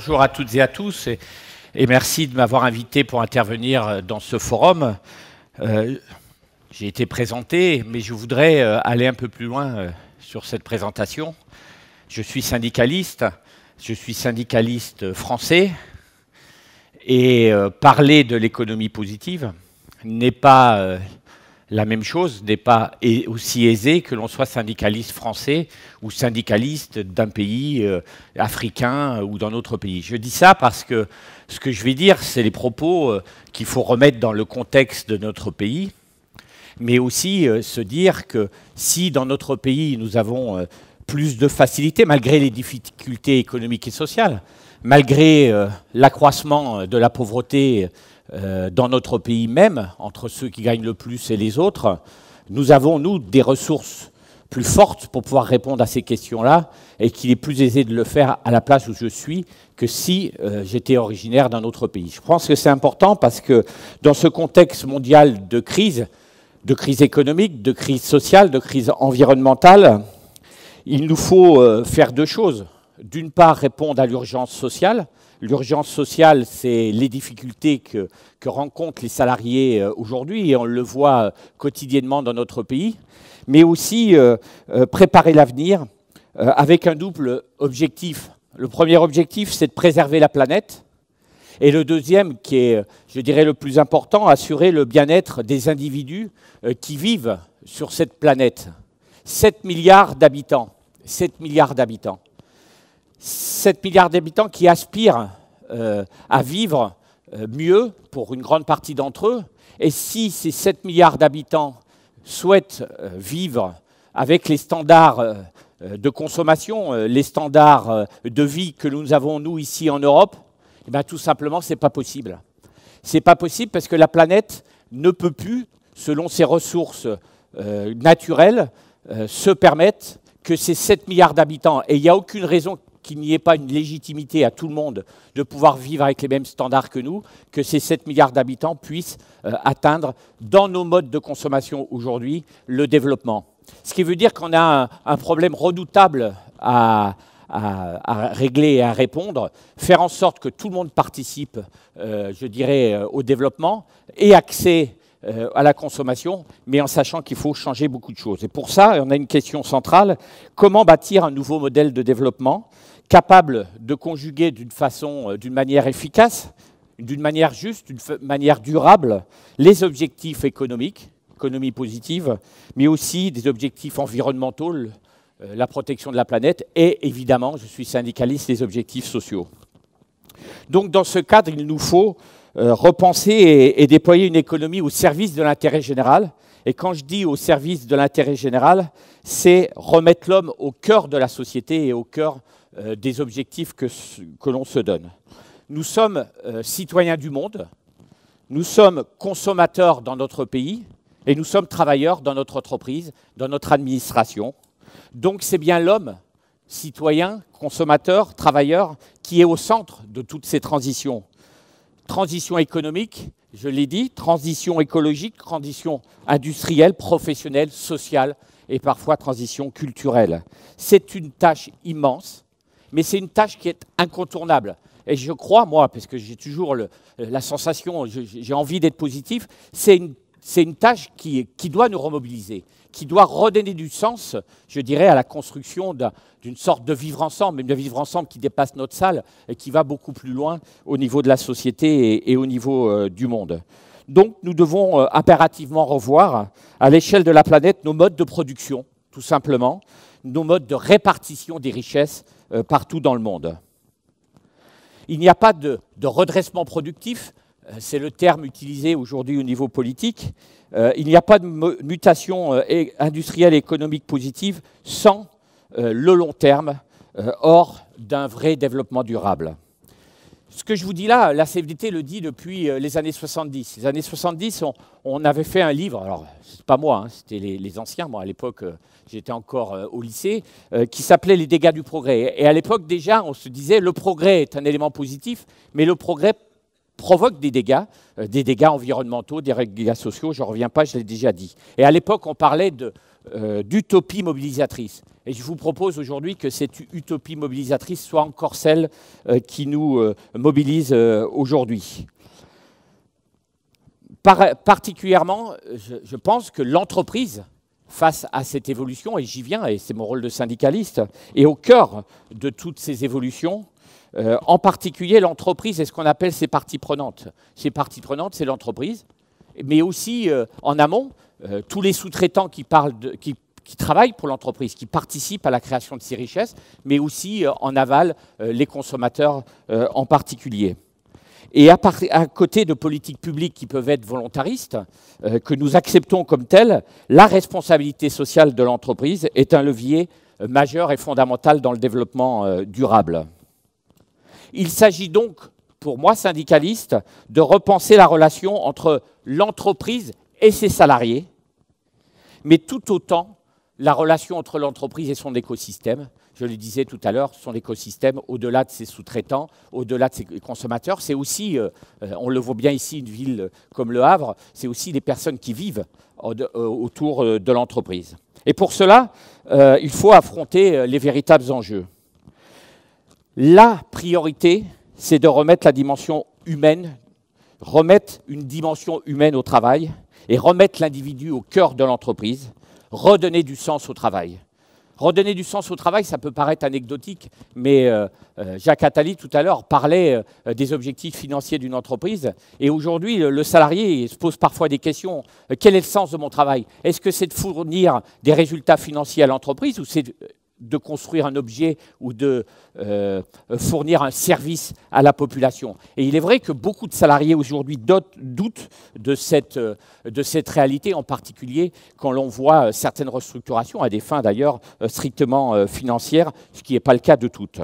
bonjour à toutes et à tous et merci de m'avoir invité pour intervenir dans ce forum. J'ai été présenté, mais je voudrais aller un peu plus loin sur cette présentation. Je suis syndicaliste français et parler de l'économie positive n'est pas la même chose, n'est pas aussi aisé que l'on soit syndicaliste français ou syndicaliste d'un pays africain ou d'un autre pays. Je dis ça parce que ce que je vais dire, c'est les propos qu'il faut remettre dans le contexte de notre pays, mais aussi se dire que si dans notre pays nous avons plus de facilité, malgré les difficultés économiques et sociales, malgré l'accroissement de la pauvreté dans notre pays même, entre ceux qui gagnent le plus et les autres, nous avons, nous, des ressources plus fortes pour pouvoir répondre à ces questions-là et qu'il est plus aisé de le faire à la place où je suis que si j'étais originaire d'un autre pays. Je pense que c'est important parce que dans ce contexte mondial de crise économique, de crise sociale, de crise environnementale, il nous faut faire deux choses. D'une part, répondre à l'urgence sociale. L'urgence sociale, c'est les difficultés que rencontrent les salariés aujourd'hui, et on le voit quotidiennement dans notre pays, mais aussi préparer l'avenir avec un double objectif. Le premier objectif, c'est de préserver la planète, et le deuxième, qui est, je dirais, le plus important, assurer le bien-être des individus qui vivent sur cette planète. 7 milliards d'habitants. 7 milliards d'habitants. 7 milliards d'habitants qui aspirent à vivre mieux pour une grande partie d'entre eux. Et si ces 7 milliards d'habitants souhaitent vivre avec les standards de consommation, les standards de vie que nous avons, nous, ici en Europe, eh bien, tout simplement, ce n'est pas possible. Ce n'est pas possible parce que la planète ne peut plus, selon ses ressources naturelles, se permettre que ces 7 milliards d'habitants, et il n'y a aucune raison qu'il n'y ait pas une légitimité à tout le monde de pouvoir vivre avec les mêmes standards que nous, que ces 7 milliards d'habitants puissent atteindre, dans nos modes de consommation aujourd'hui, le développement. Ce qui veut dire qu'on a un problème redoutable à régler et à répondre, faire en sorte que tout le monde participe, je dirais, au développement et accès à la consommation, mais en sachant qu'il faut changer beaucoup de choses. Et pour ça, on a une question centrale, comment bâtir un nouveau modèle de développement capable de conjuguer d'une manière efficace, d'une manière juste, d'une manière durable, les objectifs économiques, économie positive, mais aussi des objectifs environnementaux, la protection de la planète, et évidemment, je suis syndicaliste, les objectifs sociaux. Donc dans ce cadre, il nous faut repenser et déployer une économie au service de l'intérêt général. Et quand je dis au service de l'intérêt général, c'est remettre l'homme au cœur de la société et au cœur des objectifs que l'on se donne. Nous sommes citoyens du monde, nous sommes consommateurs dans notre pays et nous sommes travailleurs dans notre entreprise, dans notre administration. Donc c'est bien l'homme, citoyen, consommateur, travailleur, qui est au centre de toutes ces transitions. Transition économique, je l'ai dit, transition écologique, transition industrielle, professionnelle, sociale et parfois transition culturelle. C'est une tâche immense, mais c'est une tâche qui est incontournable. Et je crois, moi, parce que j'ai toujours la sensation, j'ai envie d'être positif, c'est une tâche qui doit nous remobiliser, qui doit redonner du sens, je dirais, à la construction d'une sorte de vivre ensemble, mais de vivre ensemble qui dépasse notre salle et qui va beaucoup plus loin au niveau de la société et au niveau du monde. Donc nous devons impérativement revoir à l'échelle de la planète nos modes de production, tout simplement, nos modes de répartition des richesses partout dans le monde. Il n'y a pas de redressement productif, c'est le terme utilisé aujourd'hui au niveau politique. Il n'y a pas de mutation industrielle et économique positive sans le long terme, hors d'un vrai développement durable. Ce que je vous dis là, la CFDT le dit depuis les années 70. Les années 70, on avait fait un livre, alors c'est pas moi, hein, c'était les anciens, moi à l'époque j'étais encore au lycée, qui s'appelait Les dégâts du progrès. Et à l'époque déjà, on se disait le progrès est un élément positif, mais le progrès provoque des dégâts environnementaux, des dégâts sociaux, je ne reviens pas, je l'ai déjà dit. Et à l'époque, on parlait d'utopie mobilisatrice. Et je vous propose aujourd'hui que cette utopie mobilisatrice soit encore celle qui nous mobilise aujourd'hui. Particulièrement, je pense que l'entreprise, face à cette évolution, et j'y viens, et c'est mon rôle de syndicaliste, est au cœur de toutes ces évolutions. En particulier, l'entreprise est ce qu'on appelle ses parties prenantes. Ces parties prenantes, c'est l'entreprise, mais aussi en amont, tous les sous-traitants qui travaillent pour l'entreprise, qui participent à la création de ces richesses, mais aussi en aval, les consommateurs en particulier. Et à côté de politiques publiques qui peuvent être volontaristes, que nous acceptons comme telles, la responsabilité sociale de l'entreprise est un levier majeur et fondamental dans le développement durable. Il s'agit donc, pour moi, syndicaliste, de repenser la relation entre l'entreprise et ses salariés, mais tout autant la relation entre l'entreprise et son écosystème. Je le disais tout à l'heure, son écosystème, au-delà de ses sous-traitants, au-delà de ses consommateurs, c'est aussi, on le voit bien ici, une ville comme Le Havre, c'est aussi les personnes qui vivent autour de l'entreprise. Et pour cela, il faut affronter les véritables enjeux. La priorité, c'est de remettre la dimension humaine, remettre une dimension humaine au travail et remettre l'individu au cœur de l'entreprise, redonner du sens au travail. Redonner du sens au travail, ça peut paraître anecdotique, mais Jacques Attali, tout à l'heure, parlait des objectifs financiers d'une entreprise. Et aujourd'hui, le salarié se pose parfois des questions. Quel est le sens de mon travail? Est-ce que c'est de fournir des résultats financiers à l'entreprise ou c'est de construire un objet ou de fournir un service à la population? Et il est vrai que beaucoup de salariés aujourd'hui doutent de cette réalité, en particulier quand l'on voit certaines restructurations, à des fins d'ailleurs strictement financières, ce qui n'est pas le cas de toutes.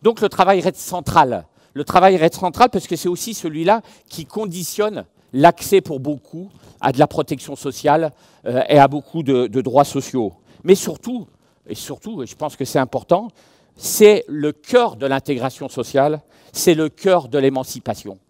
Donc le travail reste central. Le travail reste central parce que c'est aussi celui-là qui conditionne l'accès pour beaucoup à de la protection sociale et à beaucoup de droits sociaux. Mais surtout, et je pense que c'est important, c'est le cœur de l'intégration sociale, c'est le cœur de l'émancipation.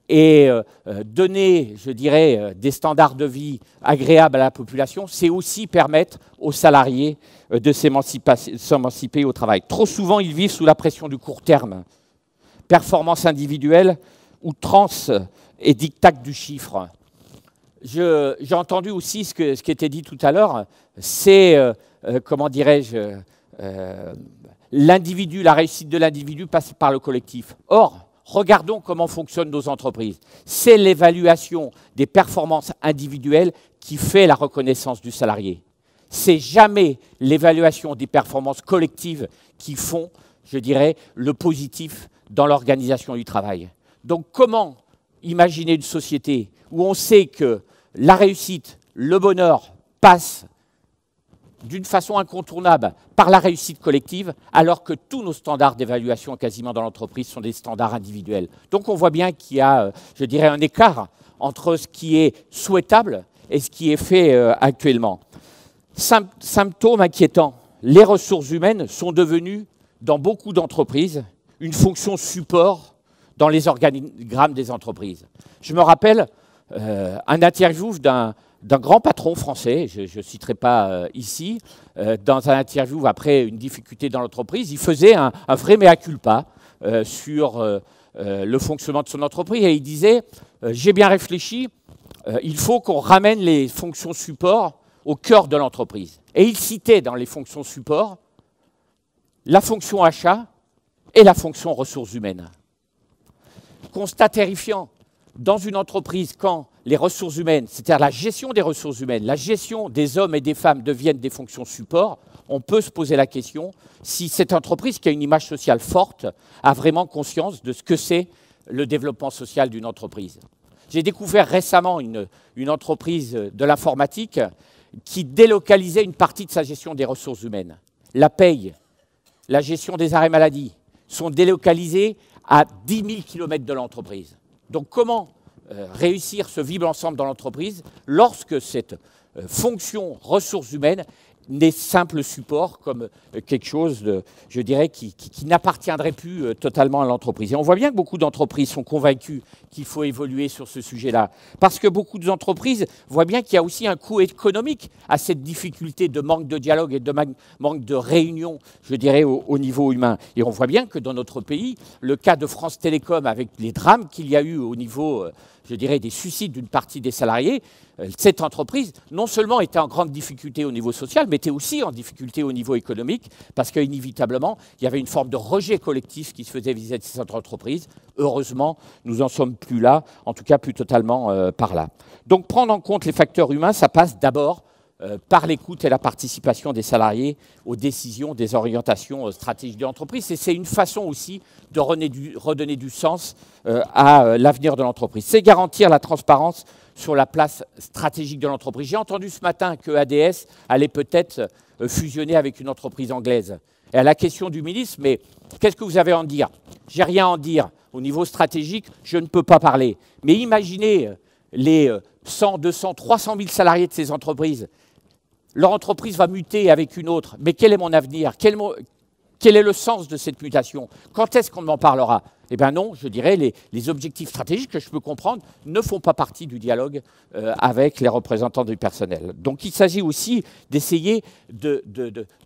Et donner, je dirais, des standards de vie agréables à la population, c'est aussi permettre aux salariés de s'émanciper au travail. Trop souvent, ils vivent sous la pression du court terme, performance individuelle, outrance et diktat du chiffre. J'ai entendu aussi ce qui était dit tout à l'heure, c'est... comment dirais-je, l'individu, la réussite de l'individu passe par le collectif. Or, regardons comment fonctionnent nos entreprises. C'est l'évaluation des performances individuelles qui fait la reconnaissance du salarié. C'est jamais l'évaluation des performances collectives qui font, je dirais, le positif dans l'organisation du travail. Donc, comment imaginer une société où on sait que la réussite, le bonheur passe d'une façon incontournable par la réussite collective, alors que tous nos standards d'évaluation quasiment dans l'entreprise sont des standards individuels. Donc on voit bien qu'il y a, je dirais, un écart entre ce qui est souhaitable et ce qui est fait actuellement. Symptôme inquiétant, les ressources humaines sont devenues, dans beaucoup d'entreprises, une fonction support dans les organigrammes des entreprises. Je me rappelle un interview d'un grand patron français, je ne citerai pas ici, dans un interview après une difficulté dans l'entreprise, il faisait un vrai mea culpa sur le fonctionnement de son entreprise et il disait « J'ai bien réfléchi, il faut qu'on ramène les fonctions support au cœur de l'entreprise ». Et il citait dans les fonctions support la fonction achat et la fonction ressources humaines. Constat terrifiant, dans une entreprise, quand les ressources humaines, c'est-à-dire la gestion des ressources humaines, la gestion des hommes et des femmes deviennent des fonctions support, on peut se poser la question si cette entreprise qui a une image sociale forte a vraiment conscience de ce que c'est le développement social d'une entreprise. J'ai découvert récemment une entreprise de l'informatique qui délocalisait une partie de sa gestion des ressources humaines. La paye, la gestion des arrêts maladie sont délocalisés à 10 000 km de l'entreprise. Donc comment réussir ce vivre ensemble dans l'entreprise lorsque cette fonction ressources humaines des simples supports comme quelque chose, je dirais, qui n'appartiendrait plus totalement à l'entreprise. Et on voit bien que beaucoup d'entreprises sont convaincues qu'il faut évoluer sur ce sujet-là. Parce que beaucoup d'entreprises voient bien qu'il y a aussi un coût économique à cette difficulté de manque de dialogue et de manque de réunion, je dirais, au niveau humain. Et on voit bien que dans notre pays, le cas de France Télécom, avec les drames qu'il y a eu au niveau, je dirais, des suicides d'une partie des salariés, cette entreprise, non seulement était en grande difficulté au niveau social, mais était aussi en difficulté au niveau économique, parce qu'inévitablement, il y avait une forme de rejet collectif qui se faisait vis-à-vis de cette entreprise. Heureusement, nous n'en sommes plus là, en tout cas plus totalement par là. Donc prendre en compte les facteurs humains, ça passe d'abord par l'écoute et la participation des salariés aux décisions, des orientations stratégiques de l'entreprise. Et c'est une façon aussi de redonner du sens à l'avenir de l'entreprise. C'est garantir la transparence sur la place stratégique de l'entreprise. J'ai entendu ce matin que ADS allait peut-être fusionner avec une entreprise anglaise. Et à la question du ministre, mais qu'est-ce que vous avez à en dire? J'ai rien à en dire. Au niveau stratégique, je ne peux pas parler. Mais imaginez les 100, 200, 300 000 salariés de ces entreprises. Leur entreprise va muter avec une autre. Mais quel est mon avenir? Quel est le sens de cette mutation? Quand est-ce qu'on m'en parlera? Eh bien non, je dirais, les objectifs stratégiques que je peux comprendre ne font pas partie du dialogue avec les représentants du personnel. Donc il s'agit aussi d'essayer de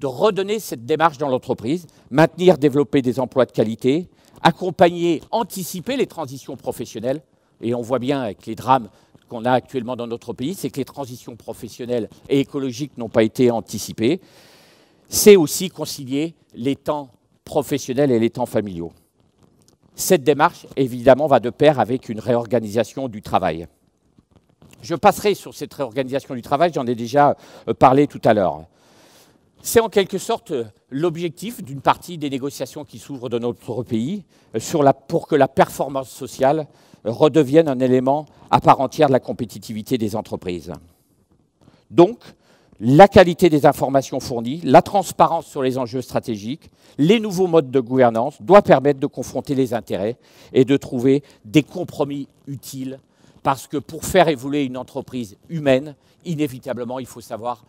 redonner cette démarche dans l'entreprise, maintenir, développer des emplois de qualité, accompagner, anticiper les transitions professionnelles. Et on voit bien avec les drames qu'on a actuellement dans notre pays, c'est que les transitions professionnelles et écologiques n'ont pas été anticipées. C'est aussi concilier les temps professionnels et les temps familiaux. Cette démarche, évidemment, va de pair avec une réorganisation du travail. Je passerai sur cette réorganisation du travail, j'en ai déjà parlé tout à l'heure. C'est en quelque sorte l'objectif d'une partie des négociations qui s'ouvrent dans notre pays pour que la performance sociale redevienne un élément à part entière de la compétitivité des entreprises. Donc, la qualité des informations fournies, la transparence sur les enjeux stratégiques, les nouveaux modes de gouvernance doivent permettre de confronter les intérêts et de trouver des compromis utiles. Parce que pour faire évoluer une entreprise humaine, inévitablement, il faut savoir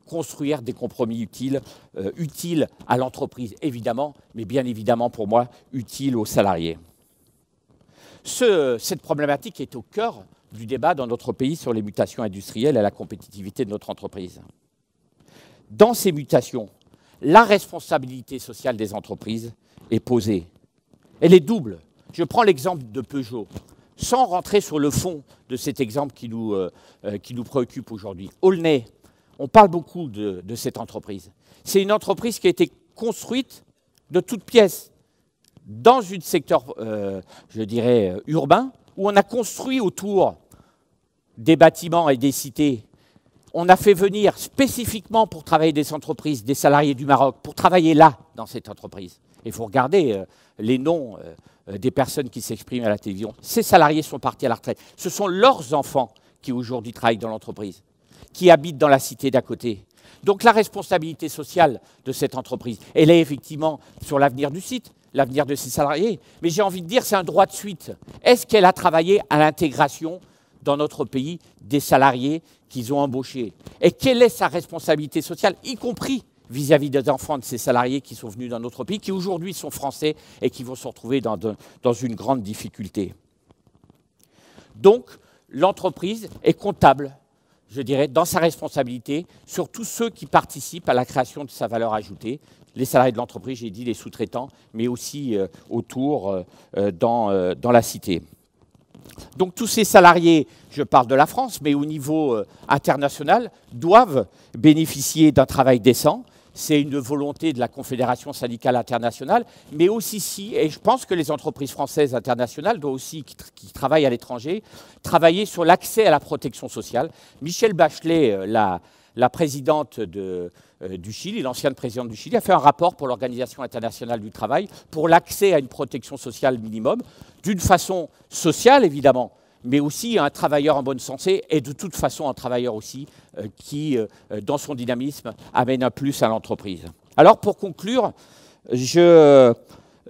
construire des compromis utiles à l'entreprise, évidemment, mais bien évidemment, pour moi, utiles aux salariés. Cette problématique est au cœur du débat dans notre pays sur les mutations industrielles et la compétitivité de notre entreprise. Dans ces mutations, la responsabilité sociale des entreprises est posée. Elle est double. Je prends l'exemple de Peugeot, sans rentrer sur le fond de cet exemple qui nous préoccupe aujourd'hui. Aulnay, on parle beaucoup de cette entreprise. C'est une entreprise qui a été construite de toutes pièces dans un secteur, je dirais, urbain, où on a construit autour des bâtiments et des cités. On a fait venir spécifiquement pour travailler des entreprises, des salariés du Maroc, pour travailler là, dans cette entreprise. Il faut regarder les noms des personnes qui s'expriment à la télévision. Ces salariés sont partis à la retraite. Ce sont leurs enfants qui aujourd'hui travaillent dans l'entreprise, qui habitent dans la cité d'à côté. Donc la responsabilité sociale de cette entreprise, elle est effectivement sur l'avenir du site, l'avenir de ses salariés. Mais j'ai envie de dire, c'est un droit de suite. Est-ce qu'elle a travaillé à l'intégration dans notre pays des salariés qu'ils ont embauchés? Et quelle est sa responsabilité sociale, y compris vis-à-vis des enfants de ces salariés qui sont venus dans notre pays, qui aujourd'hui sont français et qui vont se retrouver dans une grande difficulté? Donc, l'entreprise est comptable, je dirais, dans sa responsabilité sur tous ceux qui participent à la création de sa valeur ajoutée. Les salariés de l'entreprise, j'ai dit les sous-traitants, mais aussi autour dans la cité. Donc tous ces salariés, je parle de la France, mais au niveau international, doivent bénéficier d'un travail décent. C'est une volonté de la Confédération syndicale internationale, mais aussi, et je pense que les entreprises françaises internationales doivent aussi, qui travaillent à l'étranger, travailler sur l'accès à la protection sociale. Michelle Bachelet, la présidente du Chili, l'ancienne présidente du Chili, a fait un rapport pour l'Organisation internationale du travail pour l'accès à une protection sociale minimum, d'une façon sociale évidemment, mais aussi un travailleur en bonne santé et de toute façon un travailleur aussi qui, dans son dynamisme, amène un plus à l'entreprise. Alors pour conclure, je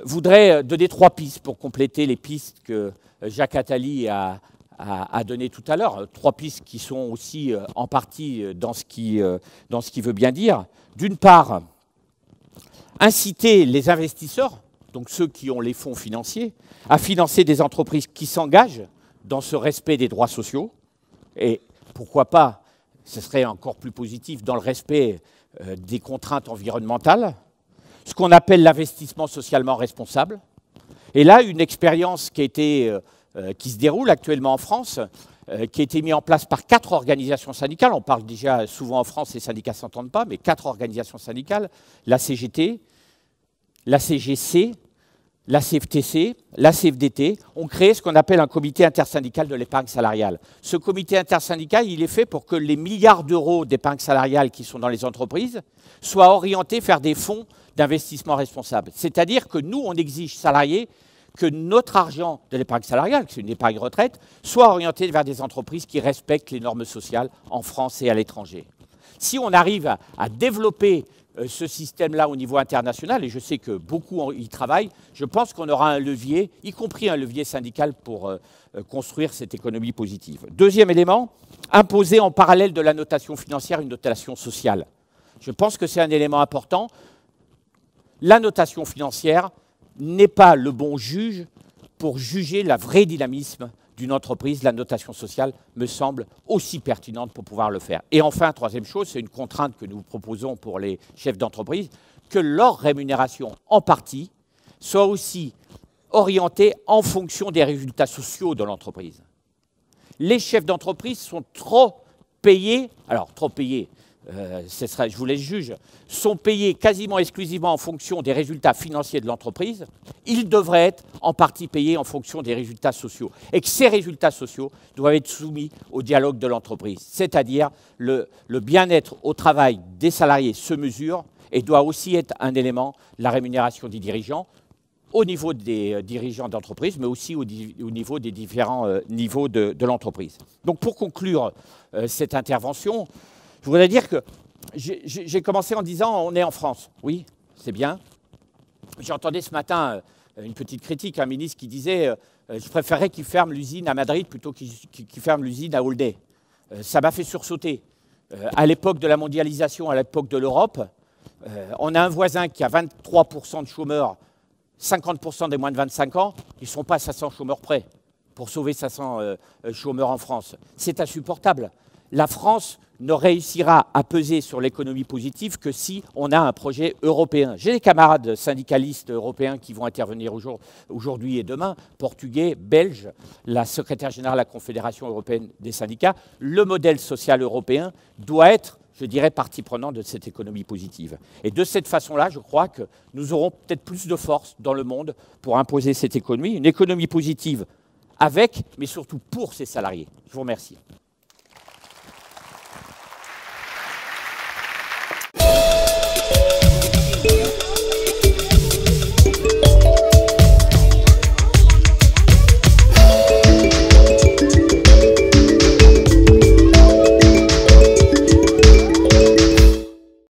voudrais donner 3 pistes pour compléter les pistes que Jacques Attali a à donner tout à l'heure. 3 pistes qui sont aussi en partie dans ce qui veut bien dire. D'une part, inciter les investisseurs, donc ceux qui ont les fonds financiers, à financer des entreprises qui s'engagent dans ce respect des droits sociaux. Et pourquoi pas, ce serait encore plus positif, dans le respect des contraintes environnementales, ce qu'on appelle l'investissement socialement responsable. Et là, une expérience qui se déroule actuellement en France, qui a été mise en place par 4 organisations syndicales. On parle déjà souvent en France, les syndicats ne s'entendent pas, mais 4 organisations syndicales, la CGT, la CGC, la CFTC, la CFDT, ont créé ce qu'on appelle un comité intersyndical de l'épargne salariale. Ce comité intersyndical, il est fait pour que les milliards d'euros d'épargne salariale qui sont dans les entreprises soient orientés vers des fonds d'investissement responsable. C'est-à-dire que nous, on exige salariés que notre argent de l'épargne salariale, qui est une épargne retraite, soit orienté vers des entreprises qui respectent les normes sociales en France et à l'étranger. Si on arrive à développer ce système-là au niveau international, et je sais que beaucoup y travaillent, je pense qu'on aura un levier, y compris un levier syndical pour construire cette économie positive. Deuxième élément, imposer en parallèle de la notation financière une notation sociale. Je pense que c'est un élément important. La notation financière n'est pas le bon juge pour juger le vrai dynamisme d'une entreprise. La notation sociale me semble aussi pertinente pour pouvoir le faire. Et enfin, troisième chose, c'est une contrainte que nous proposons pour les chefs d'entreprise, que leur rémunération, en partie, soit aussi orientée en fonction des résultats sociaux de l'entreprise. Les chefs d'entreprise sont trop payés, alors trop payés, je vous laisse juger, sont payés quasiment exclusivement en fonction des résultats financiers de l'entreprise. Ils devraient être en partie payés en fonction des résultats sociaux. Et que ces résultats sociaux doivent être soumis au dialogue de l'entreprise. C'est-à-dire le bien-être au travail des salariés se mesure et doit aussi être un élément de la rémunération des dirigeants, au niveau des dirigeants d'entreprise, mais aussi au niveau des différents niveaux de l'entreprise. Donc pour conclure cette intervention, je voudrais dire que j'ai commencé en disant on est en France. Oui, c'est bien. J'entendais ce matin une petite critique, un ministre qui disait je préférerais qu'il ferme l'usine à Madrid plutôt qu'il ferme l'usine à Houlday. Ça m'a fait sursauter. À l'époque de la mondialisation, à l'époque de l'Europe, on a un voisin qui a 23% de chômeurs, 50% des moins de 25 ans, ils ne sont pas à 500 chômeurs près pour sauver 500 chômeurs en France. C'est insupportable. La France ne réussira à peser sur l'économie positive que si on a un projet européen. J'ai des camarades syndicalistes européens qui vont intervenir aujourd'hui et demain, portugais, belges, la secrétaire générale de la Confédération européenne des syndicats. Le modèle social européen doit être, je dirais, partie prenante de cette économie positive. Et de cette façon-là, je crois que nous aurons peut-être plus de force dans le monde pour imposer cette économie, une économie positive avec, mais surtout pour ses salariés. Je vous remercie.